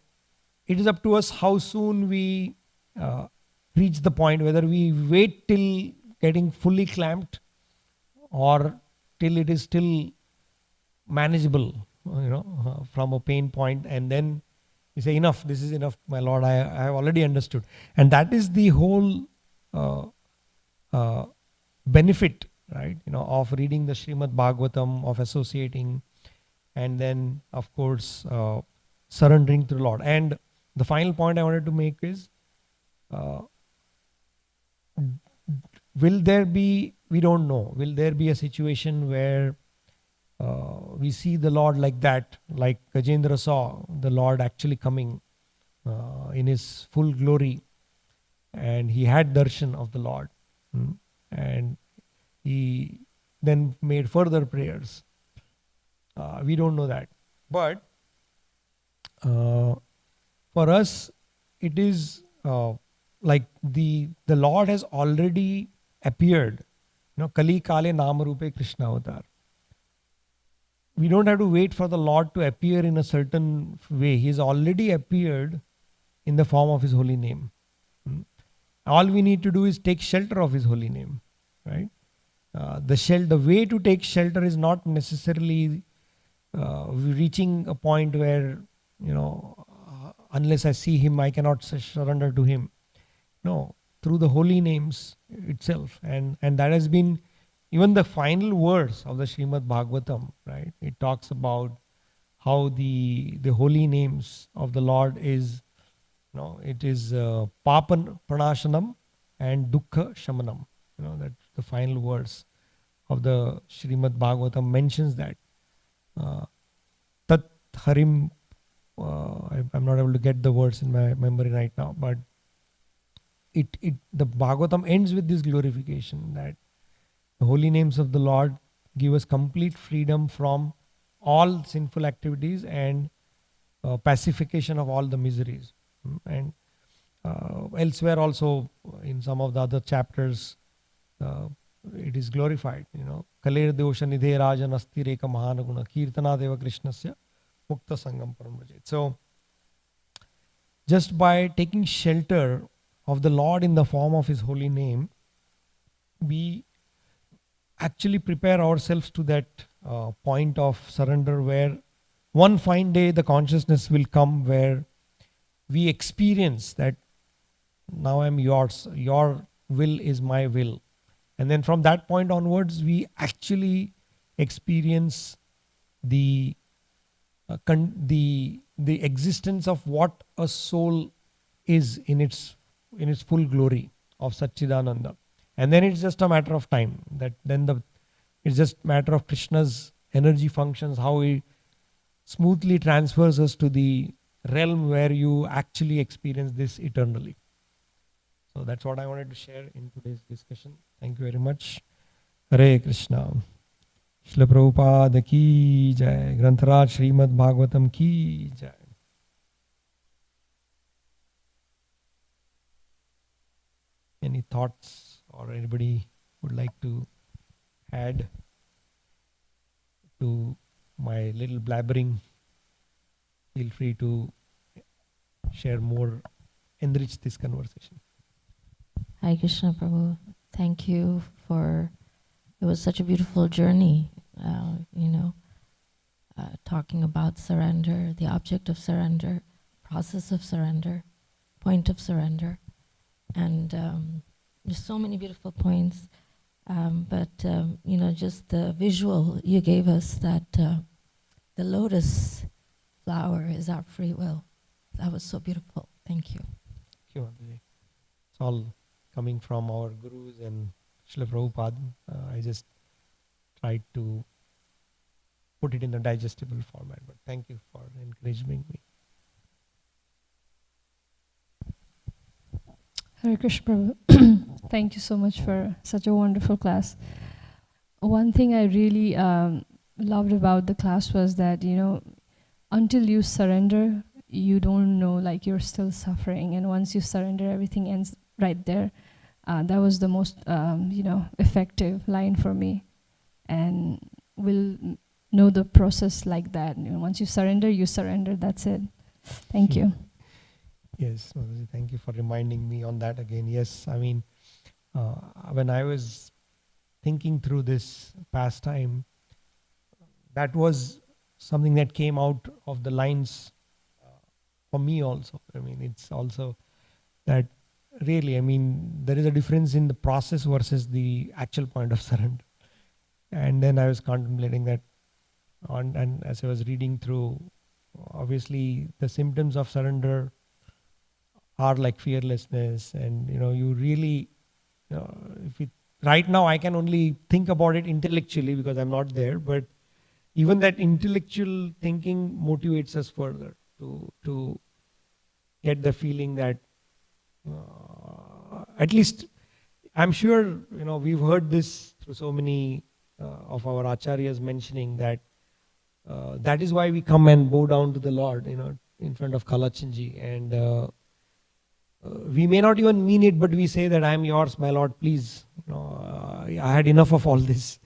it is up to us how soon we reach the point, whether we wait till getting fully clamped or till it is still manageable, from a pain point, and then you say, enough, this is enough, my Lord, I have already understood. And that is the whole benefit, right, of reading the Srimad Bhagavatam, of associating, and then of course surrendering to the Lord. And the final point I wanted to make is, will there be, we don't know, will there be a situation where we see the Lord like that, like Gajendra saw the Lord actually coming in his full glory, and he had darshan of the Lord, and he then made further prayers. We don't know that, but for us it is like the Lord has already appeared. Kali Kale Nama Rupe Krishna Avatar. We don't have to wait for the Lord to appear in a certain way. He has already appeared in the form of his holy name. All we need to do is take shelter of his holy name, right? The way to take shelter is not necessarily reaching a point where, unless I see him, I cannot surrender to him. No, through the holy names itself. And that has been even the final verse of the Srimad Bhagavatam, right? It talks about how the holy names of the Lord is, it is Papan Pranashanam and Dukkha Shamanam. That the final verse of the Srimad Bhagavatam mentions that. Tat Harim, I'm not able to get the words in my memory right now, but the Bhagavatam ends with this glorification, that the holy names of the Lord give us complete freedom from all sinful activities and pacification of all the miseries. And elsewhere also, in some of the other chapters, it is glorified. Kaler Dosha Nidhe Rajan Asti Reka Mahanaguna Kirtana Deva Krishnasya Mukta Sangam Paramajit. So, just by taking shelter of the Lord in the form of his holy name, we actually prepare ourselves to that point of surrender where one fine day the consciousness will come where we experience that now I'm yours, your will is my will. And then from that point onwards, we actually experience the the existence of what a soul is in its full glory of Satchidananda. And then it's just a matter of time. That then it's just matter of Krishna's energy functions, how he smoothly transfers us to the realm where you actually experience this eternally. So that's what I wanted to share in today's discussion. Thank you very much. Hare Krishna. Srila Prabhupada ki jai. Grantaraj Srimad Bhagavatam ki jai. Any thoughts or anybody would like to add to my little blabbering? Feel free to share more, enrich this conversation. Hare Krishna Prabhu, thank you for, it was such a beautiful journey, talking about surrender, the object of surrender, process of surrender, point of surrender, and there's so many beautiful points, just the visual you gave us that the lotus flower is our free will. That was so beautiful. Thank you. Thank you, Mataji. It's all coming from our gurus and Srila Prabhupada. I just tried to put it in a digestible format, but thank you for encouraging me. Hare Krishna Prabhu. Thank you so much for such a wonderful class. One thing I really loved about the class was that, until you surrender, you don't know, like you're still suffering. And once you surrender, everything ends right there. That was the most, effective line for me. And we'll know the process like that. Once you surrender, that's it. Thank you. Yes, Mataji, thank you for reminding me on that again. Yes, I mean, when I was thinking through this pastime, that was something that came out of the lines for me also. I mean, it's also that really, I mean, there is a difference in the process versus the actual point of surrender. And then I was contemplating that and as I was reading through, obviously the symptoms of surrender are like fearlessness, and you really, right now I can only think about it intellectually because I'm not there, but even that intellectual thinking motivates us further to get the feeling that at least I'm sure we've heard this through so many of our acharyas mentioning that that is why we come and bow down to the Lord in front of Kalachanji, and we may not even mean it, but we say that I am yours, my Lord, please. I had enough of all this.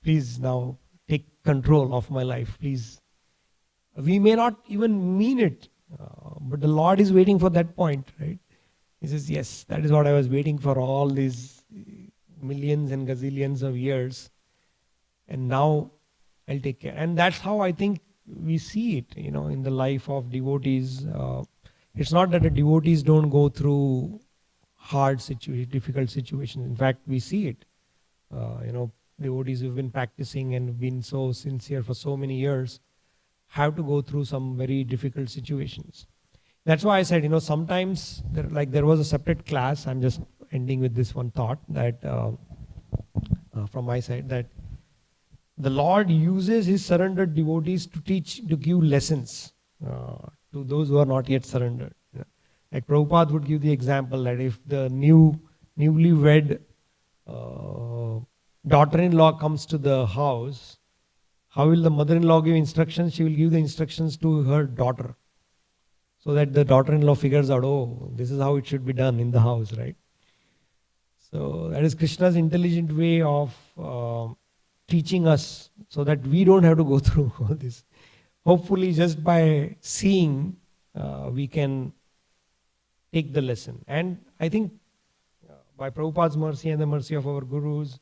Please now take control of my life, please. We may not even mean it, but the Lord is waiting for that point, right? He says, yes, that is what I was waiting for all these millions and gazillions of years. And now I'll take care. And that's how I think we see it, in the life of devotees. It's not that the devotees don't go through hard difficult situations. In fact, we see it. Devotees who've been practicing and been so sincere for so many years have to go through some very difficult situations. That's why I said, sometimes there was a separate class. I'm just ending with this one thought that from my side, that the Lord uses His surrendered devotees to give lessons to those who are not yet surrendered. Like Prabhupada would give the example that if the newlywed daughter-in-law comes to the house, how will the mother-in-law give instructions? She will give the instructions to her daughter, so that the daughter-in-law figures out, oh, this is how it should be done in the house, right? So that is Krishna's intelligent way of teaching us so that we don't have to go through all this. Hopefully just by seeing, we can take the lesson. And I think by Prabhupada's mercy and the mercy of our gurus,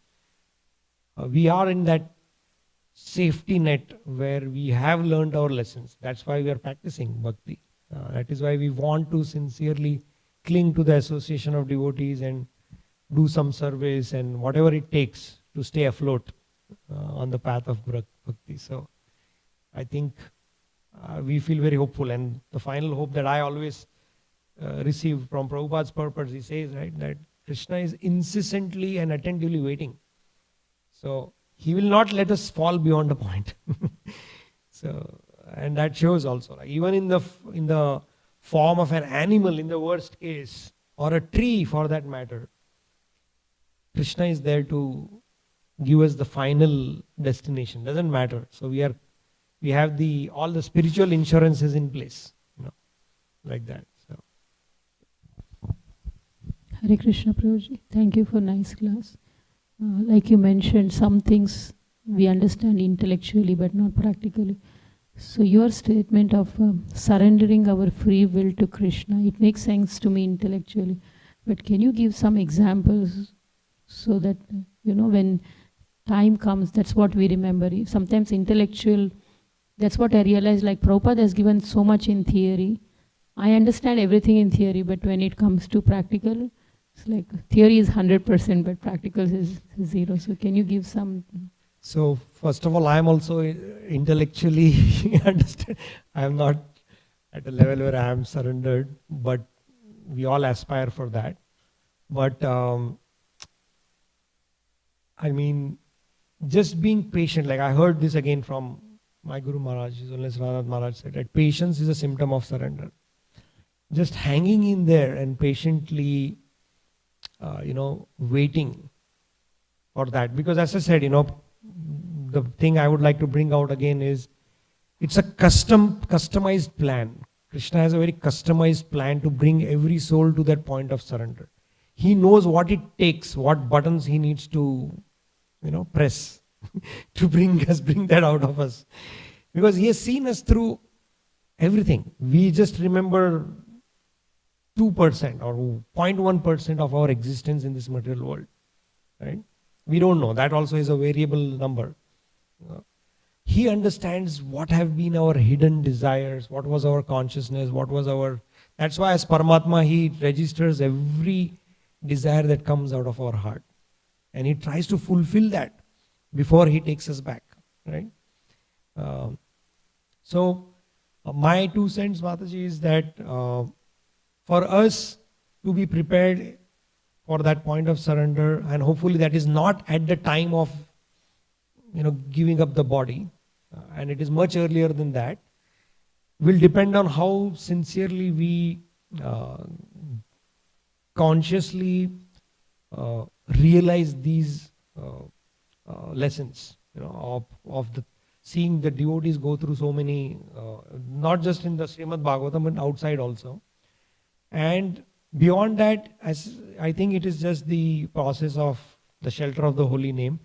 we are in that safety net where we have learned our lessons. That's why we are practicing bhakti. That is why we want to sincerely cling to the association of devotees and do some service and whatever it takes to stay afloat on the path of bhakti. So I think we feel very hopeful, and the final hope that I always receive from Prabhupada's purpose, he says, right, that Krishna is incessantly and attentively waiting. So he will not let us fall beyond the point. So, and that shows also, like, even in the form of an animal in the worst case, or a tree for that matter, Krishna is there to give us the final destination. Doesn't matter. So we have all the spiritual insurances in place, like that. So. Hare Krishna Prabhuji, thank you for nice class. Like you mentioned, some things we understand intellectually but not practically. So your statement of surrendering our free will to Krishna, it makes sense to me intellectually. But can you give some examples so that, when time comes, that's what we remember. Sometimes intellectual, that's what I realized, like Prabhupada has given so much in theory. I understand everything in theory, but when it comes to practical, it's like theory is 100%, but practical is 0. So can you give some? So first of all, I am also intellectually understand. I am not at a level where I am surrendered, but we all aspire for that. But I mean, just being patient. Like I heard this again from my Guru Maharaj, Radha Maharaj said that patience is a symptom of surrender. Just hanging in there and patiently, waiting for that. Because as I said, the thing I would like to bring out again is it's a customized plan. Krishna has a very customized plan to bring every soul to that point of surrender. He knows what it takes, what buttons he needs to, press to bring that out of us. Because he has seen us through everything. We just remember 2% or 0.1% of our existence in this material world. Right? We don't know. That also is a variable number. He understands what have been our hidden desires, what was our consciousness, that's why as Paramatma, he registers every desire that comes out of our heart. And he tries to fulfill that before he takes us back. Right? So my 2 cents, Mataji, is that for us to be prepared for that point of surrender, and hopefully that is not at the time of giving up the body, and it is much earlier than that, will depend on how sincerely we consciously realize these lessons, of the seeing the devotees go through so many, not just in the Srimad Bhagavatam, but outside also. And beyond that, as I think it is just the process of the shelter of the holy name.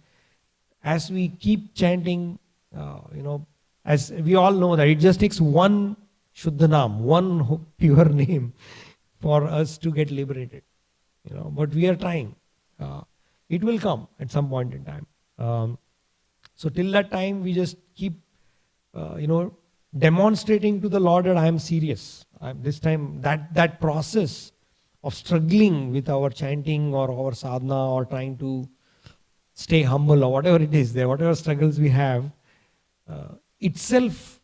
As we keep chanting, as we all know that it just takes one Shuddhanam, one pure name for us to get liberated. But we are trying. It will come at some point in time. So till that time, we just keep, demonstrating to the Lord that I am serious. This time, that process of struggling with our chanting or our sadhana or trying to stay humble or whatever it is there, whatever struggles we have, itself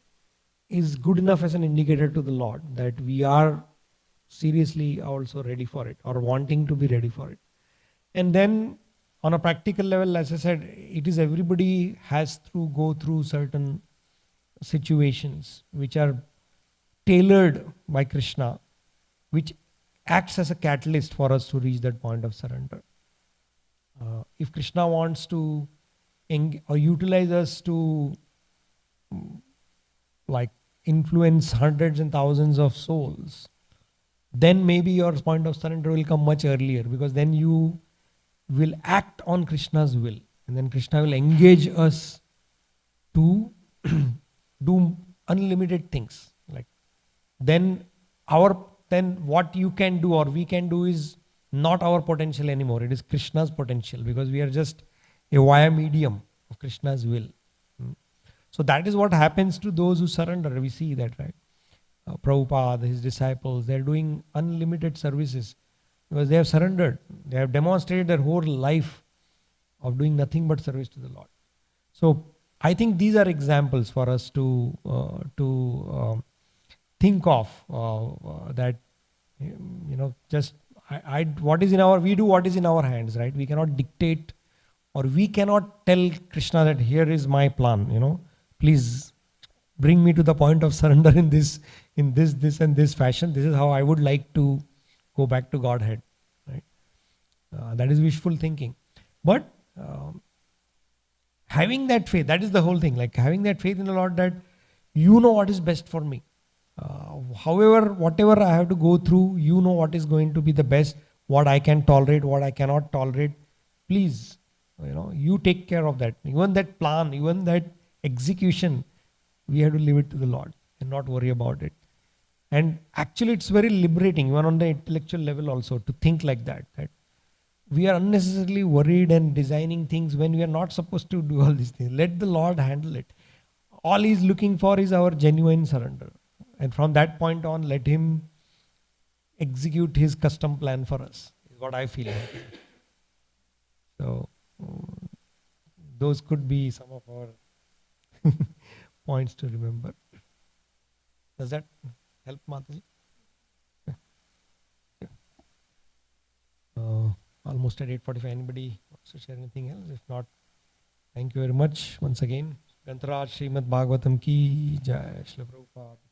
is good enough as an indicator to the Lord that we are seriously also ready for it or wanting to be ready for it. And then on a practical level, as I said, it is everybody has to go through certain situations which are tailored by Krishna, which acts as a catalyst for us to reach that point of surrender. If Krishna wants to or utilize us to influence hundreds and thousands of souls, then maybe your point of surrender will come much earlier, because then you will act on Krishna's will, and then Krishna will engage us to do unlimited things. Then what you can do or we can do is not our potential anymore. It is Krishna's potential, because we are just a via medium of Krishna's will. So that is what happens to those who surrender. We see that, right? Prabhupada, his disciples, they're doing unlimited services because they have surrendered. They have demonstrated their whole life of doing nothing but service to the Lord. So I think these are examples for us to think of that, just what is in our, we do what is in our hands, right? We cannot dictate, or we cannot tell Krishna that here is my plan, please bring me to the point of surrender in this and this fashion. This is how I would like to go back to Godhead, right? That is wishful thinking. But having that faith, that is the whole thing, like having that faith in the Lord that you know what is best for me. However, whatever I have to go through, you know what is going to be the best, what I can tolerate, what I cannot tolerate. Please, you take care of that. Even that plan, even that execution, we have to leave it to the Lord and not worry about it. And actually it's very liberating, even on the intellectual level also, to think like that we are unnecessarily worried and designing things when we are not supposed to do all these things. Let the Lord handle it. All He's looking for is our genuine surrender. And from that point on, let Him execute His custom plan for us, is what I feel. So, those could be some of our points to remember. Does that help, Mataji? Almost at 8:45. Anybody wants to share anything else? If not, thank you very much once again. Grantaraj Srimad Bhagavatam ki jai. Shri Prabhupada.